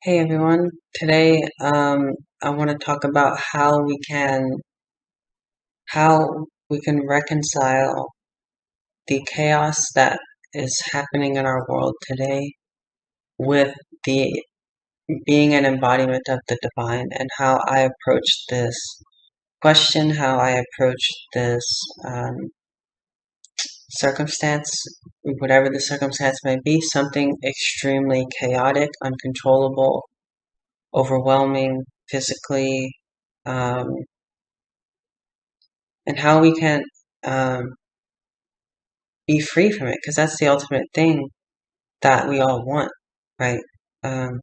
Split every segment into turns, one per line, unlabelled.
Hey everyone, today I want to talk about how we can reconcile the chaos that is happening in our world today with the being an embodiment of the divine, and how I approach this question, how I approach this um, circumstance, whatever the circumstance may be, something extremely chaotic, uncontrollable, overwhelming physically, um, and how we can um, be free from it, because that's the ultimate thing that we all want, right? Um,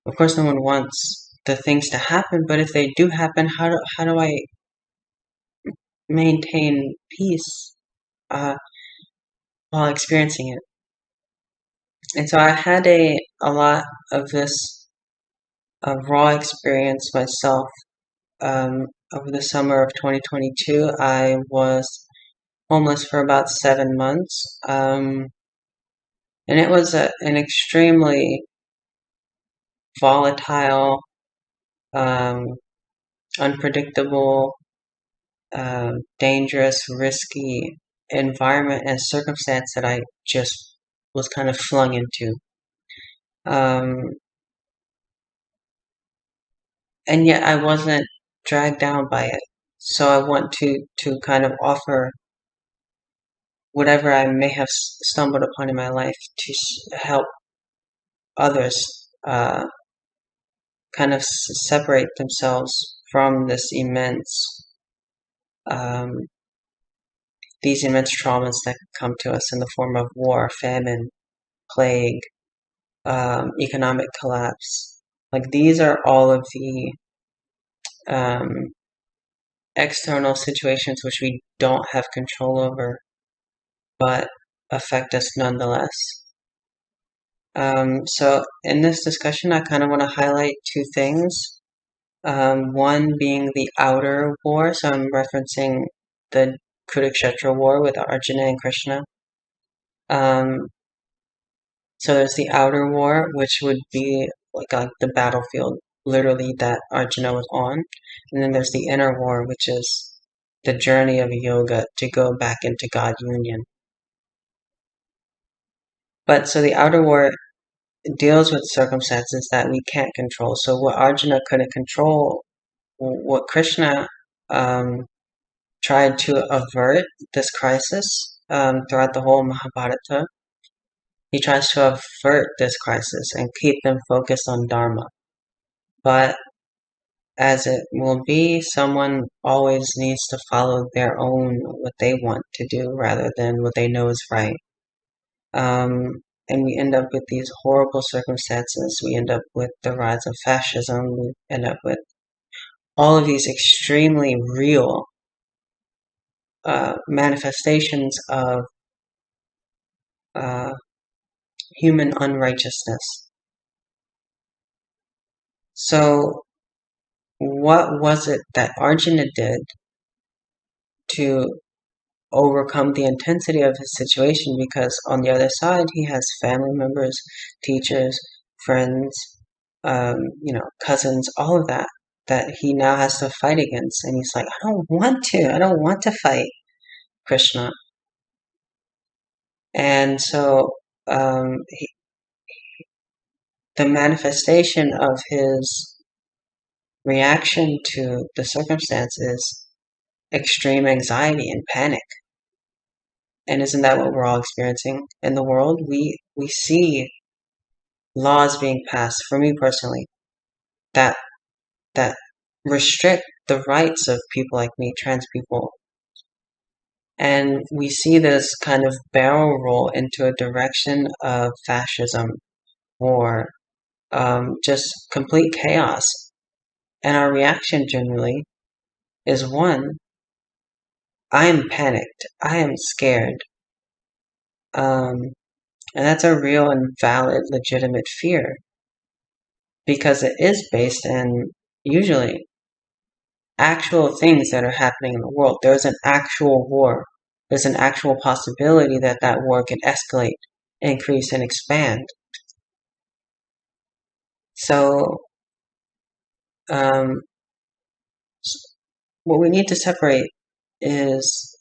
of course, no one wants the things to happen, but if they do happen, how do I maintain peace uh, while experiencing it? And so I had a lot of this raw experience myself. Over the summer of 2022, I was homeless for about 7 months. And it was an extremely volatile, um, unpredictable, dangerous, risky environment and circumstance that I just was kind of flung into. Um, and yet I wasn't dragged down by it. So I want to kind of offer whatever I may have stumbled upon in my life to help others kind of separate themselves from um, these immense traumas that come to us in the form of war, famine, plague, economic collapse. Like, these are all of the um, external situations which we don't have control over, but affect us nonetheless. So in this discussion, I kind of want to highlight two things. One being the outer war, so I'm referencing the Kurukshetra war with Arjuna and Krishna. So there's the outer war, which would be like the battlefield, literally, that Arjuna was on. And then there's the inner war, which is the journey of yoga to go back into God union. But so the outer war deals with circumstances that we can't control. So what Arjuna couldn't control, what Krishna um, tried to avert this crisis throughout the whole Mahabharata. He tries to avert this crisis and keep them focused on Dharma. But as it will be, someone always needs to follow their own, what they want to do, rather than what they know is right. And we end up with these horrible circumstances. We end up with the rise of fascism. We end up with all of these extremely real manifestations of uh, human unrighteousness. So, what was it that Arjuna did to overcome the intensity of his situation? Because on the other side, he has family members, teachers, friends, cousins, all of that he now has to fight against. And he's like, I don't want to fight Krishna. And so, the manifestation of his reaction to the circumstance is extreme anxiety and panic. And isn't that what we're all experiencing in the world? We see laws being passed, for me personally, that that restrict the rights of people like me, trans people. And we see this kind of barrel roll into a direction of fascism, war, just complete chaos. And our reaction generally is, one, I am panicked, I am scared. And that's a real and valid, legitimate fear, because it is based in, usually, actual things that are happening in the world. There's an actual war. There's an actual possibility that that war can escalate, increase, and expand. So, um, what we need to separate is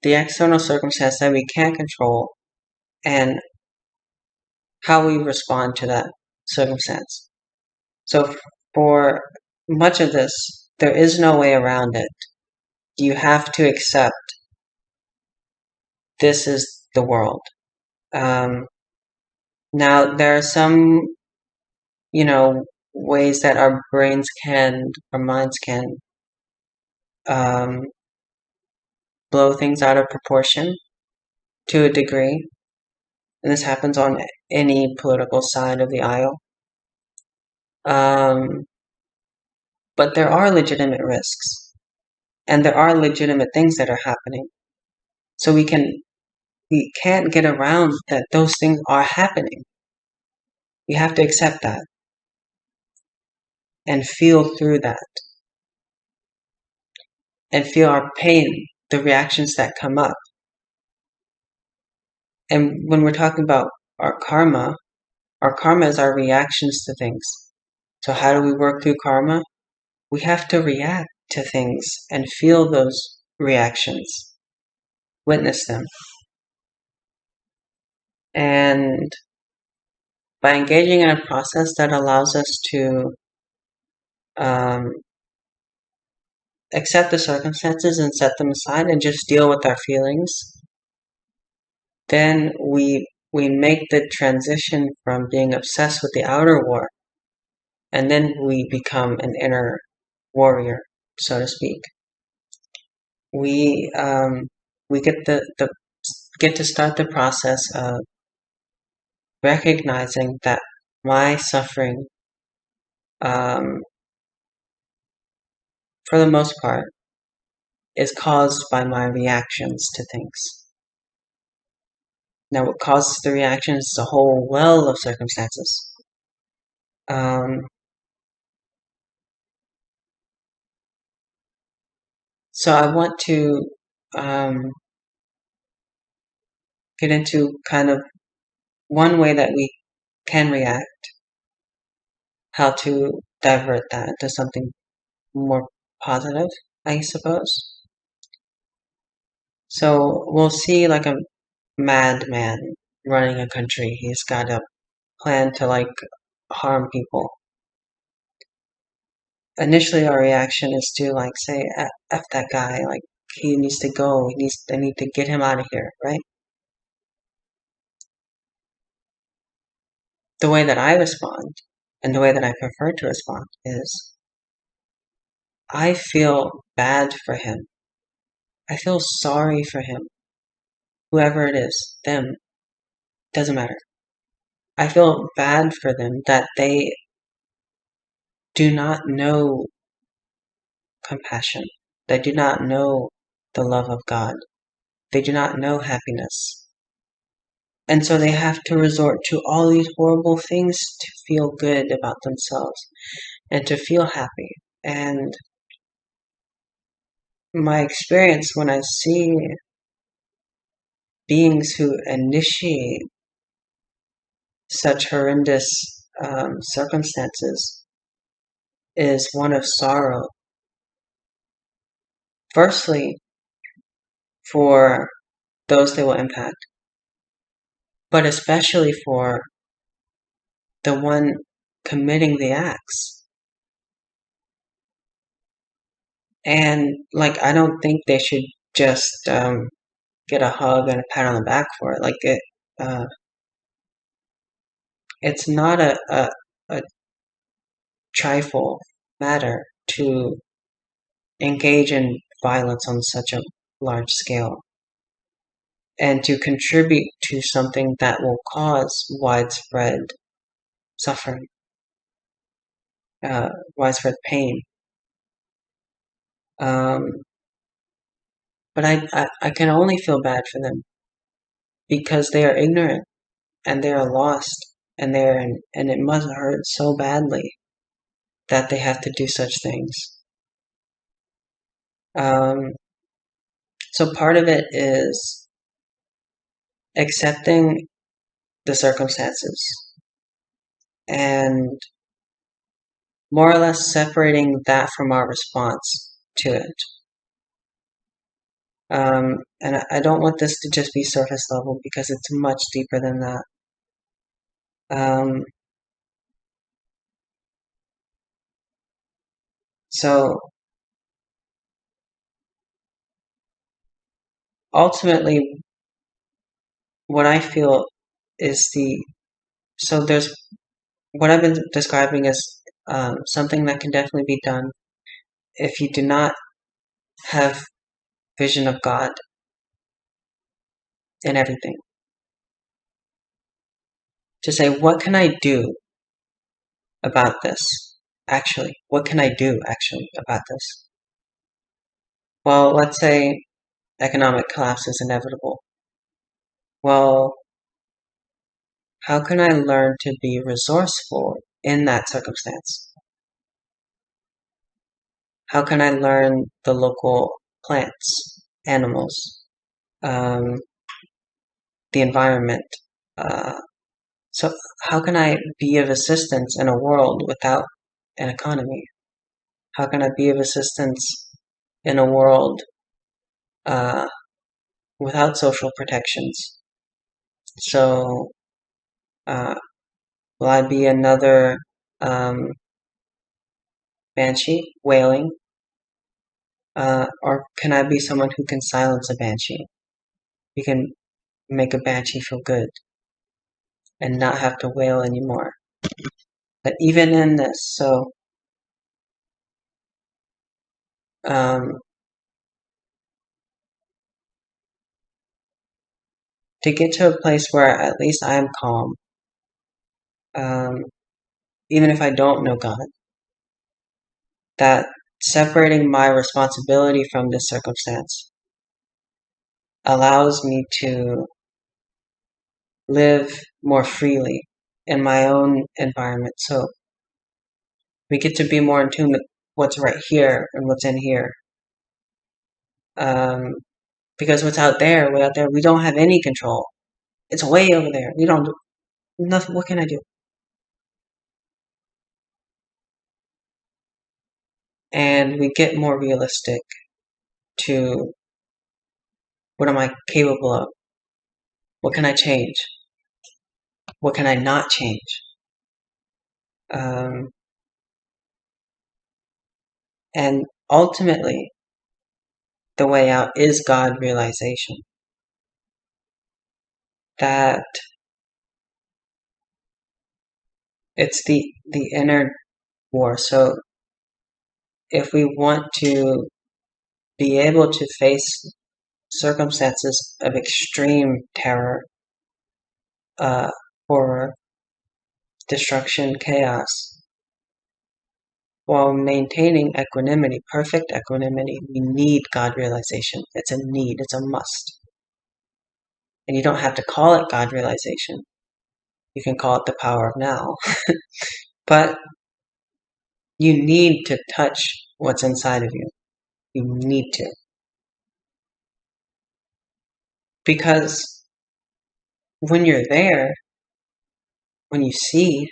the external circumstance that we can't control and how we respond to that circumstance. So for much of this, there is no way around it. You have to accept this is the world. Now, there are some, ways that our minds can um, blow things out of proportion to a degree. And this happens on any political side of the aisle. But there are legitimate risks, and there are legitimate things that are happening. So we can't get around that those things are happening. We have to accept that and feel through that and feel our pain, the reactions that come up. And when we're talking about our karma is our reactions to things. So how do we work through karma? We have to react to things and feel those reactions, witness them. And by engaging in a process that allows us to accept the circumstances and set them aside and just deal with our feelings, then we make the transition from being obsessed with the outer war, and then we become an inner warrior, so to speak. We get to start the process of recognizing that my suffering, for the most part, is caused by my reactions to things. Now, what causes the reaction is a whole well of circumstances. So I want to get into kind of one way that we can react, how to divert that into something more positive, I suppose. So we'll see like a madman running a country. He's got a plan to harm people. Initially, our reaction is to say, "F that guy! Like he needs to go. I need to get him out of here." Right? The way that I respond, and the way that I prefer to respond, is I feel bad for him. I feel sorry for him. Whoever it is, them, doesn't matter. I feel bad for them that they do not know compassion. They do not know the love of God. They do not know happiness. And so they have to resort to all these horrible things to feel good about themselves and to feel happy. And my experience when I see beings who initiate such horrendous circumstances is one of sorrow. Firstly, for those they will impact, but especially for the one committing the acts. And I don't think they should just get a hug and a pat on the back for it. It's not a trifle matter to engage in violence on such a large scale and to contribute to something that will cause widespread suffering, widespread pain. But I can only feel bad for them because they are ignorant and they are lost and and it must hurt so badly that they have to do such things. So part of it is accepting the circumstances and more or less separating that from our response to it. And I don't want this to just be surface level because it's much deeper than that. So ultimately, what I feel is there's what I've been describing as something that can definitely be done if you do not have vision of God in everything. To say, what can I do about this? Actually, what can I do actually about this? Well, let's say economic collapse is inevitable. Well, how can I learn to be resourceful in that circumstance? How can I learn the local plants, animals, the environment? So how can I be of assistance in a world without an economy? How can I be of assistance in a world without social protections? So will I be another banshee wailing? Or can I be someone who can silence a banshee? You can make a banshee feel good and not have to wail anymore. But even in this, so to get to a place where at least I'm calm, even if I don't know God, that separating my responsibility from this circumstance allows me to live more freely in my own environment. So we get to be more in tune with what's right here and what's in here. Because what's out there, we don't have any control. It's way over there. We don't do nothing. What can I do? And we get more realistic to what am I capable of? What can I change? What can I not change? And ultimately, the way out is God realization. That it's the inner war. So if we want to be able to face circumstances of extreme terror, horror, destruction, chaos, while maintaining equanimity, perfect equanimity, we need God realization. It's a need, it's a must. And you don't have to call it God realization. You can call it the power of now. But you need to touch what's inside of you. You need to. Because when you're there, when you see,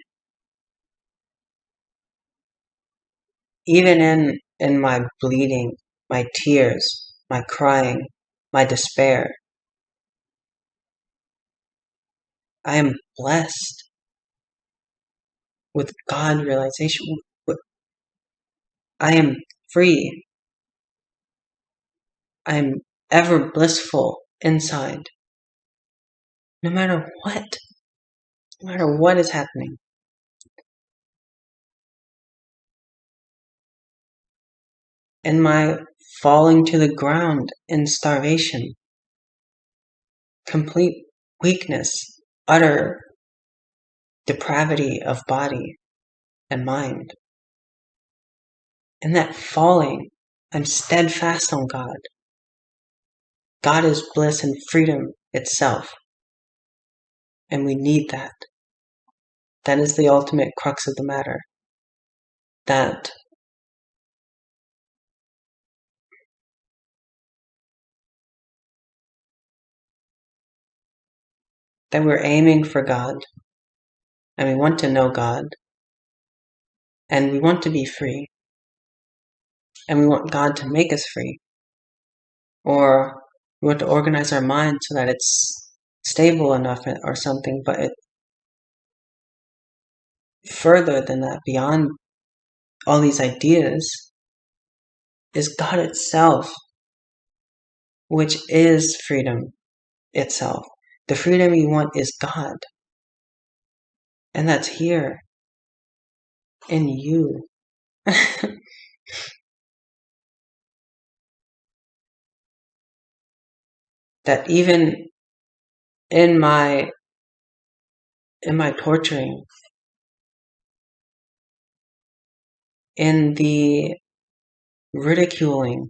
even in my bleeding, my tears, my crying, my despair, I am blessed with God realization. I am free. I am ever blissful inside. No matter what. No matter what is happening. And my falling to the ground in starvation, complete weakness, utter depravity of body and mind. In that falling, I'm steadfast on God. God is bliss and freedom itself. And we need that. That is the ultimate crux of the matter. That we're aiming for God. and we want to know God, and we want to be free, and we want God to make us free, or we want to organize our mind so that it's stable enough or something, but further than that, beyond all these ideas, is God itself, which is freedom itself. The freedom you want is God. And that's here in you. That even in my torturing, in the ridiculing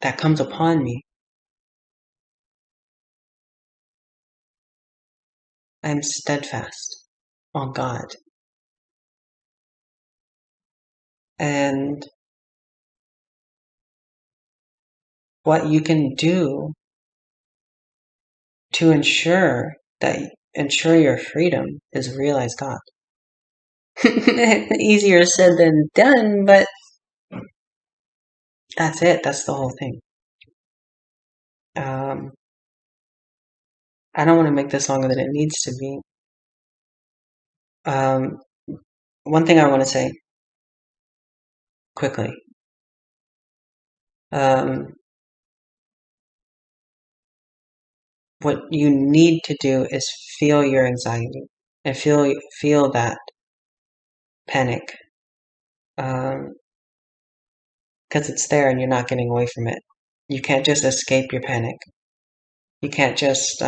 that comes upon me, I am steadfast on God. And what you can do to ensure your freedom is realize God. Easier said than done, but that's it. That's the whole thing. I don't want to make this longer than it needs to be. One thing I want to say quickly. What you need to do is feel your anxiety and feel that panic, because it's there and you're not getting away from it. You can't just escape your panic. You can't just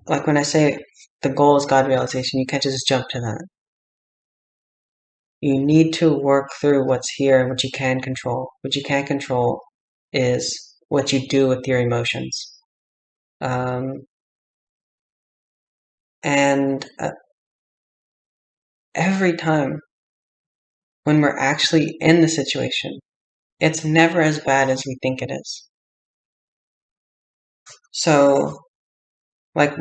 like when I say the goal is God realization, you can't just jump to that. You need to work through what's here and what you can control. What you can't control is what you do with your emotions. And every time when we're actually in the situation, it's never as bad as we think it is. So, like,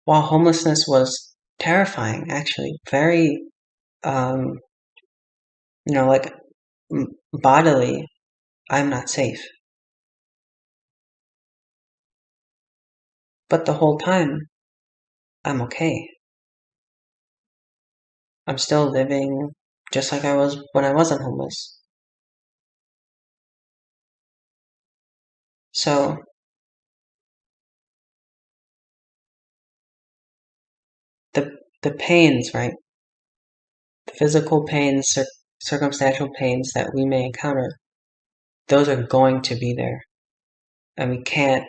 while homelessness was terrifying, actually, very, like, bodily, I'm not safe. But the whole time, I'm okay. I'm still living just like I was when I wasn't homeless. So, the pains, right? The physical pains, circumstantial pains that we may encounter, those are going to be there. And we can't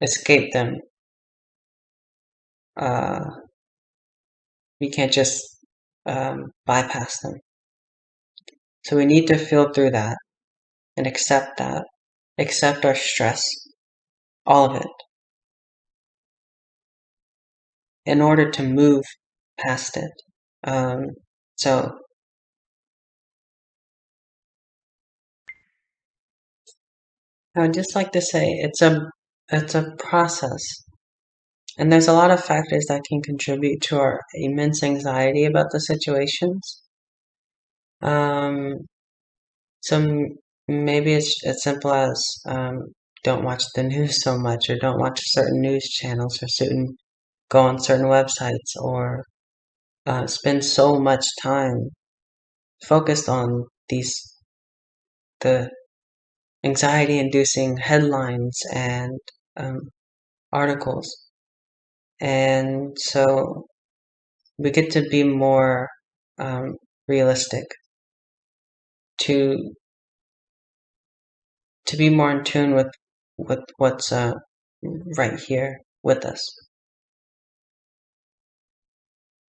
escape them. We can't just bypass them. So we need to feel through that and accept that. Accept our stress, all of it, in order to move past it. So I would just like to say it's a process. And there's a lot of factors that can contribute to our immense anxiety about the situations. So maybe it's as simple as don't watch the news so much, or don't watch certain news channels, or go on certain websites, or spend so much time focused on the anxiety-inducing headlines and articles. And so we get to be more realistic, to be more in tune with what's right here with us.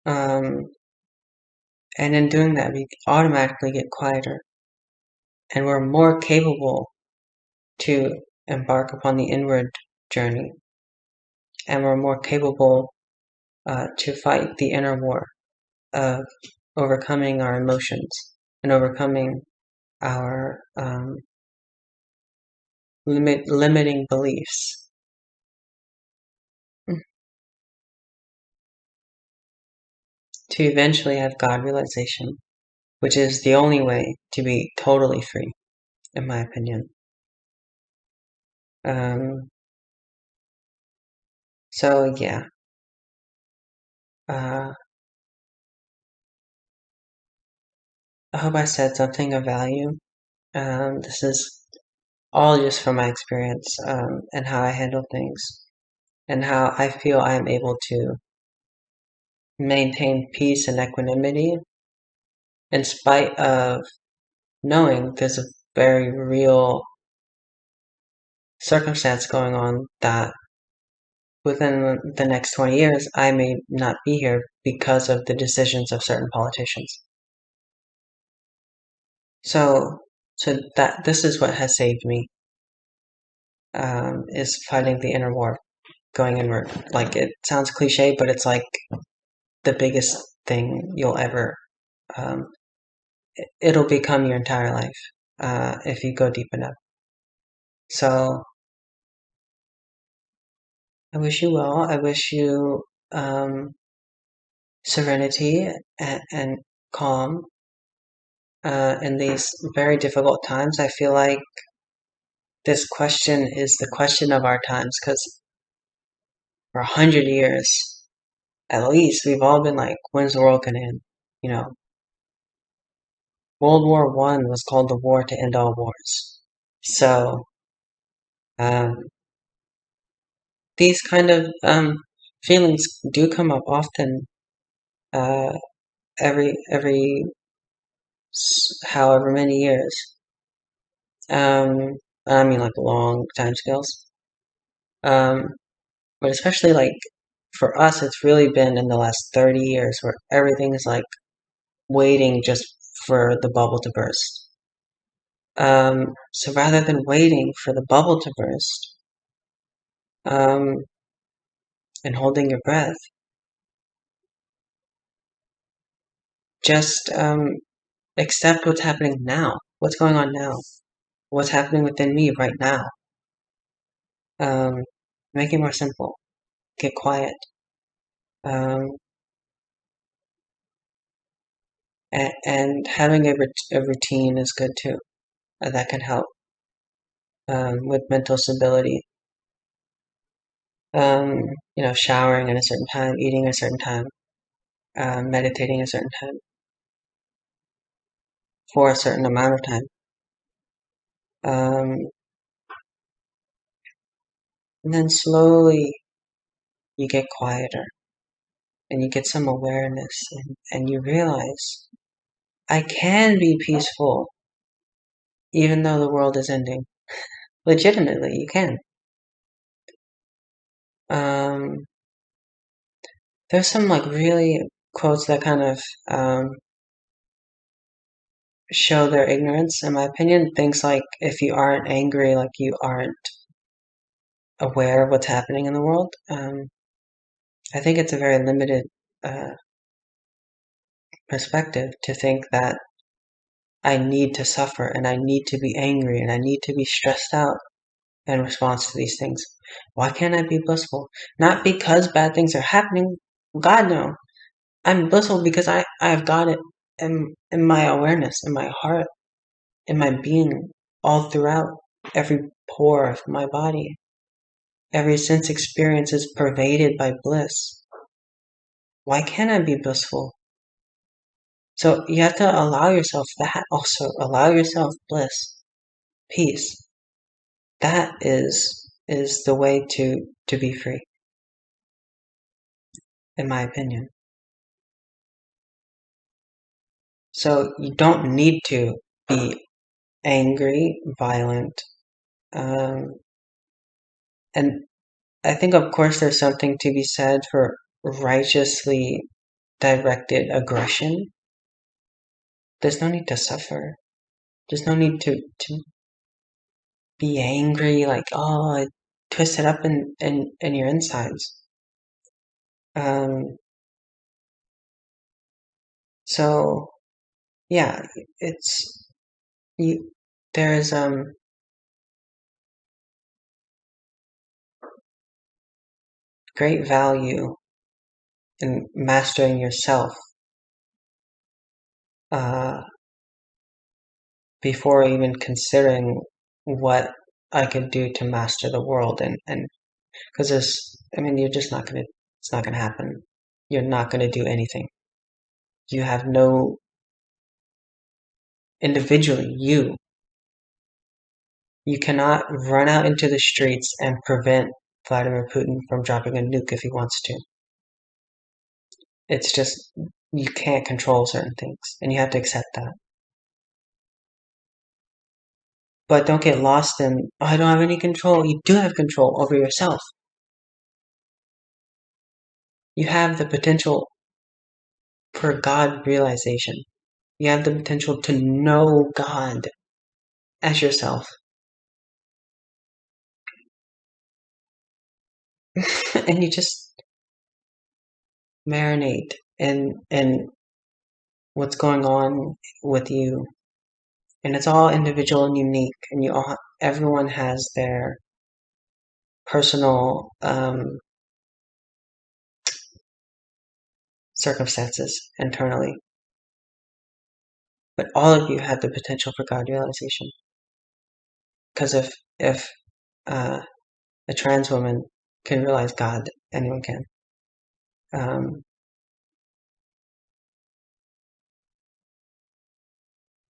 And in doing that, we automatically get quieter, and we're more capable to embark upon the inward journey, and we're more capable to fight the inner war of overcoming our emotions and overcoming our limiting beliefs. To eventually have God realization, which is the only way to be totally free, in my opinion. So yeah. I hope I said something of value. This is all just from my experience, and how I handle things, and how I feel I am able to maintain peace and equanimity in spite of knowing there's a very real circumstance going on that within the next 20 years I may not be here because of the decisions of certain politicians. So that this is what has saved me, is fighting the inner war, going inward. Like, it sounds cliche, but it's like the biggest thing you'll ever, it'll become your entire life, if you go deep enough. So I wish you well. I wish you serenity and calm in these very difficult times. I feel like this question is the question of our times, because for 100 years, at least, we've all been like, when's the world gonna end? You know, World War One was called the war to end all wars. So um, these kind of feelings do come up often, uh, every however many years. I mean, like, long time scales. Um, but especially, like, for us, it's really been in the last 30 years where everything is like waiting just for the bubble to burst. So rather than waiting for the bubble to burst, um, and holding your breath, just accept what's happening now. What's going on now? What's happening within me right now? Make it more simple. Get quiet. Um, and having a routine is good too. That can help with mental stability. Um, showering at a certain time, eating at a certain time, meditating at a certain time for a certain amount of time. Um, and then slowly you get quieter and you get some awareness, and you realize I can be peaceful even though the world is ending. Legitimately, you can. Um, there's some like really quotes that kind of show their ignorance, in my opinion. Things like, if you aren't angry, like, you aren't aware of what's happening in the world. I think it's a very limited uh, perspective to think that I need to suffer and I need to be angry and I need to be stressed out in response to these things. Why can't I be blissful? Not because bad things are happening. God, no. I'm blissful because I've got it in my awareness, in my heart, in my being, all throughout every pore of my body. Every sense experience is pervaded by bliss. Why can't I be blissful? So you have to allow yourself that also. Allow yourself bliss, peace. That is the way to be free, in my opinion. So you don't need to be angry, violent, and I think, of course, there's something to be said for righteously directed aggression. There's no need to suffer. There's no need to be angry, like, oh, twist it up in your insides. So yeah, it's you. There's great value in mastering yourself before even considering what I could do to master the world. And because you're just not gonna, it's not gonna happen. You're not gonna do anything. You have no, individually, you cannot run out into the streets and prevent Vladimir Putin from dropping a nuke if he wants to. It's just, you can't control certain things, and you have to accept that. But don't get lost in, oh, I don't have any control. You do have control over yourself. You have the potential for God realization. You have the potential to know God as yourself. And you just marinate in what's going on with you. And it's all individual and unique, and everyone has their personal circumstances internally. But all of you have the potential for God realization. Because if a trans woman can realize God, anyone can.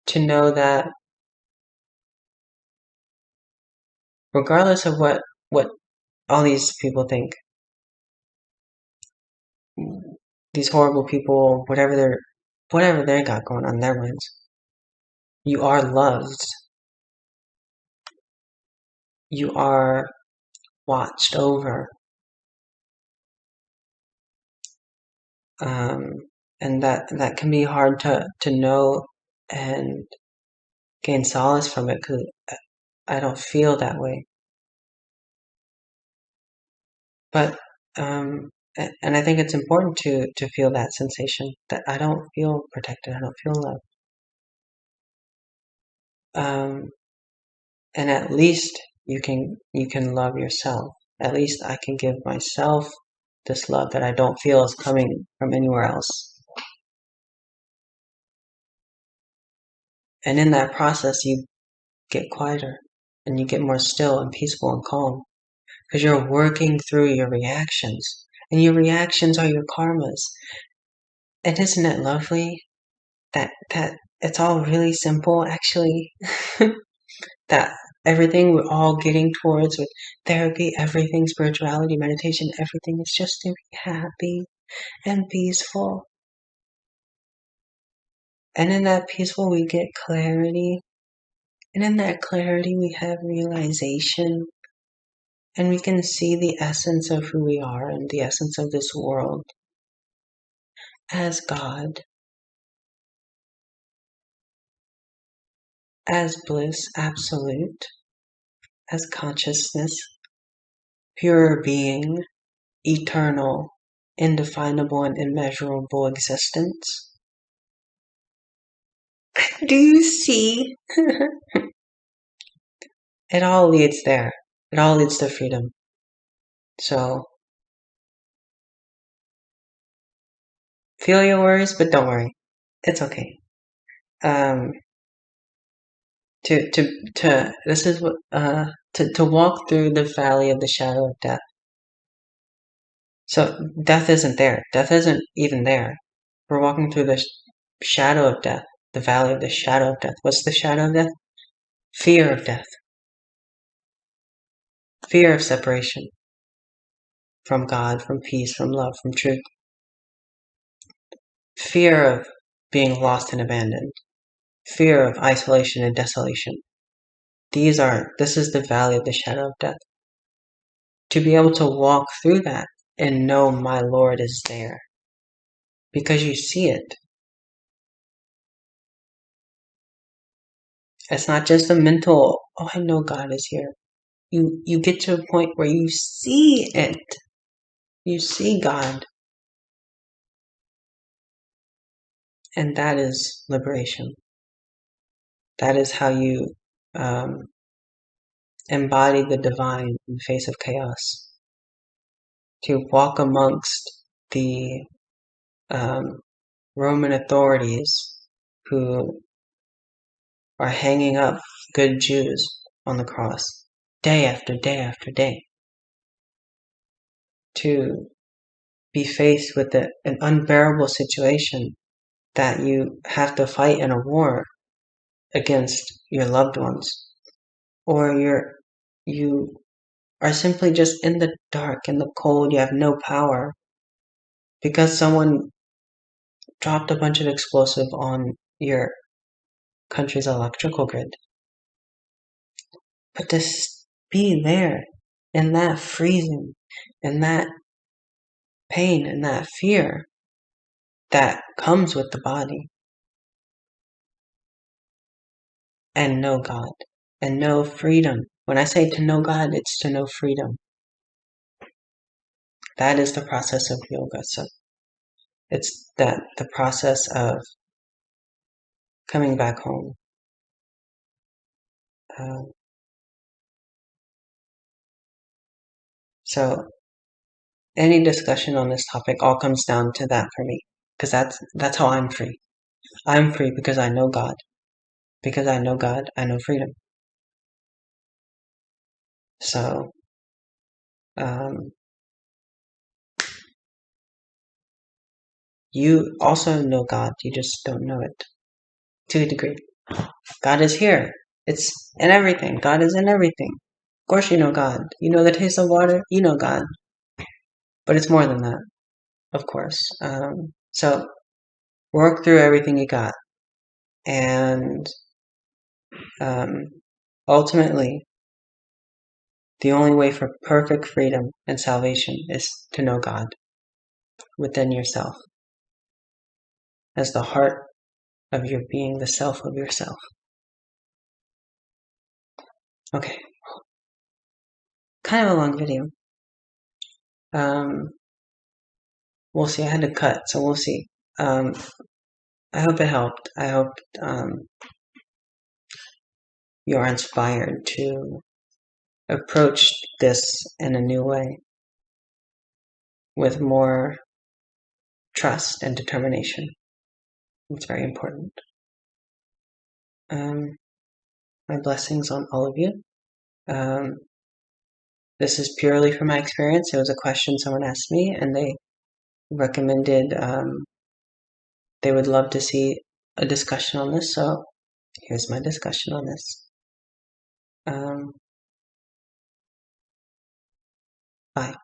To know that regardless of what all these people think, these horrible people, whatever they got going on in their minds, you are loved. You are watched over. And that can be hard to know and gain solace from it, because I don't feel that way. But and I think it's important to feel that sensation that I don't feel protected, I don't feel loved. And at least you can love yourself. At least I can give myself this love that I don't feel is coming from anywhere else. And in that process, you get quieter and you get more still and peaceful and calm, because you're working through your reactions, and your reactions are your karmas. And isn't it lovely that it's all really simple, actually? That everything we're all getting towards with therapy, everything, spirituality, meditation, everything is just to be happy and peaceful. And in that peaceful, we get clarity. And in that clarity, we have realization. And we can see the essence of who we are and the essence of this world as God, as bliss absolute, as consciousness, pure being, eternal, indefinable, and immeasurable existence. Do you see? It all leads there. It all leads to freedom. So, feel your worries, but don't worry. It's okay. This is what, to walk through the valley of the shadow of death. So, death isn't there. Death isn't even there. We're walking through the shadow of death, the valley of the shadow of death. What's the shadow of death? Fear of death. Fear of separation from God, from peace, from love, from truth. Fear of being lost and abandoned. Fear of isolation and desolation. This is the valley of the shadow of death. To be able to walk through that and know my Lord is there, because you see it. It's not just a mental, oh, I know God is here. You get to a point where you see it. You see God. And that is liberation. That is how you embody the divine in the face of chaos. to walk amongst the Roman authorities who are hanging up good Jews on the cross day after day after day, to be faced with an unbearable situation that you have to fight in a war against your loved ones, or you are simply just in the dark, in the cold, you have no power because someone dropped a bunch of explosive on your country's electrical grid. But to be there in that freezing, in that pain, in that fear that comes with the body, and know God, and know freedom. When I say to know God, it's to know freedom. That is the process of yoga. So it's that the process of coming back home. So any discussion on this topic all comes down to that for me, because that's how I'm free. I'm free because I know God. Because I know God, I know freedom. So you also know God, you just don't know it to a degree. God is here. It's in everything. God is in everything. Of course you know God. You know the taste of water, you know God. But it's more than that, of course. So work through everything you got. And ultimately, the only way for perfect freedom and salvation is to know God within yourself as the heart of your being, the self of yourself. Okay. Kind of a long video. We'll see. I had to cut, so we'll see. I hope it helped. I hope you're inspired to approach this in a new way with more trust and determination. It's very important. My blessings on all of you. This is purely from my experience. It was a question someone asked me, and they recommended they would love to see a discussion on this, so here's my discussion on this. Bye.